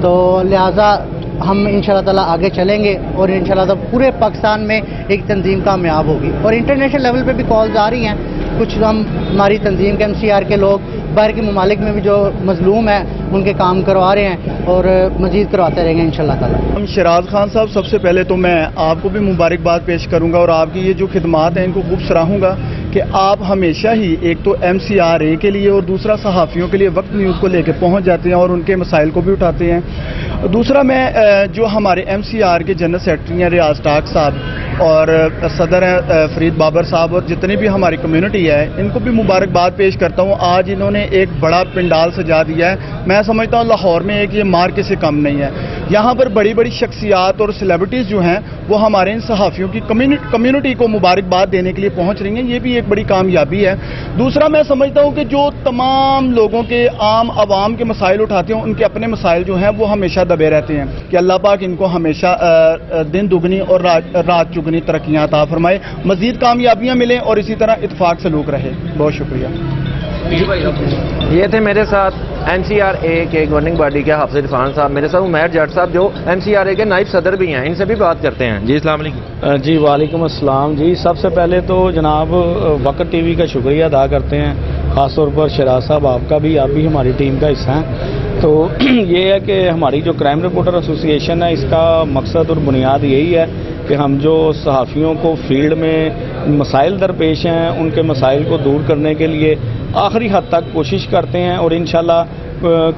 تو لہٰذا ہم انشاءاللہ تعالیٰ آگے چلیں گے اور انشاءاللہ تعالیٰ پورے پاکستان میں ایک تنظیم کامیاب ہوگی. اور انٹرنیشنل لیول پہ بھی کالز آ رہی ہیں. کچھ ہم ہماری تنظیم کے MCR کے لوگ باہر کے ممالک میں بھی جو مظلوم ہیں ان کے کام کروا رہے ہیں اور مزید کرواتے رہیں گے انشاءاللہ تعالیٰ. ہم شراز خان صاحب، سب سے پہلے تو میں آپ کو بھی مبارکباد پیش کروں گا اور آپ کی یہ جو خدمات ہیں ان کو خوب سراہوں گا کہ آپ ہمیشہ ہی ایک تو MCRA کے لیے اور دوسرا صحافیوں کے لیے وقت نیوز کو لے کے پہنچ جاتے ہیں اور ان کے مسائل کو بھی اٹھاتے ہیں. دوسرا میں جو ہمارے MCR کے جنرل سیکرٹری ہیں ریاض ٹاک صاحب اور صدر ہیں فرید بابر صاحب اور جتنی بھی ہماری کمیونٹی ہے ان کو بھی مبارکباد پیش کرتا ہوں. آج انہوں نے ایک بڑا پنڈال سجا دیا ہے. میں سمجھتا ہوں لاہور میں ایک یہ مارکے سے کم نہیں ہے. یہاں پر بڑی بڑی شخصیات اور سیلیبریٹیز جو ہیں وہ ہمارے ان صحافیوں کی کمیونٹی کو مبارکباد دینے کے لیے پہنچ رہی ہیں. یہ بھی ایک بڑی کامیابی ہے. دوسرا میں سمجھتا ہوں کہ جو تمام لوگوں کے عام عوام کے مسائل اٹھاتے ہیں ان کے اپنے مسائل جو ہیں وہ ہمیشہ دبے رہتے ہیں کہ اللہ پاک ان کو ہمیشہ دن دگنی اور رات چگنی ترقیاں عطا فرمائے، مزید کامیابیاں ملیں اور اسی طرح اتفاق سلوک رہے. بہت شکریہ. یہ تھے میرے ساتھ MCRA کے گورننگ باڈی کے حافظ عرفان صاحب، میرے ساتھ عمیر جٹ صاحب جو MCRA کے نائب صدر بھی ہیں. ان سے بھی بات کرتے ہیں. جی السلام علیکم. جی وعلیکم السلام. جی سب سے پہلے تو جناب وقت TV کا شکریہ ادا کرتے ہیں، خاص طور پر شراز صاحب آپ کا بھی، آپ بھی ہماری ٹیم کا حصہ ہیں. تو یہ ہے کہ ہماری جو کرائم رپورٹر ایسوسی ایشن ہے اس کا مقصد اور بنیاد یہی ہے کہ ہم جو صحافیوں کو فیلڈ میں مسائل درپیش ہیں ان کے مسائل کو دور کرنے کے لیے آخری حد تک کوشش کرتے ہیں اور انشاءاللہ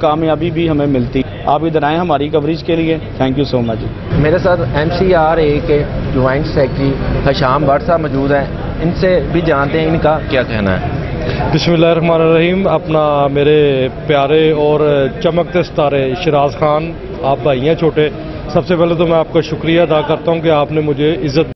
کامیابی بھی ہمیں ملتی. آپ ادھر آئیں ہماری کوریج کے لیے. تھینک یو سو مچ. میرے ساتھ MCRA کے جوائنٹ سیکرٹری حشام بٹ صاحب موجود ہیں. ان سے بھی جانتے ہیں ان کا کیا کہنا ہے. بسم اللہ الرحمن الرحیم. اپنا میرے پیارے اور چمکتے ستارے شراز خان، آپ بھائی ہیں چھوٹے، سب سے پہلے تو میں آپ کا شکریہ ادا کرتا ہوں کہ آپ نے مجھے عزت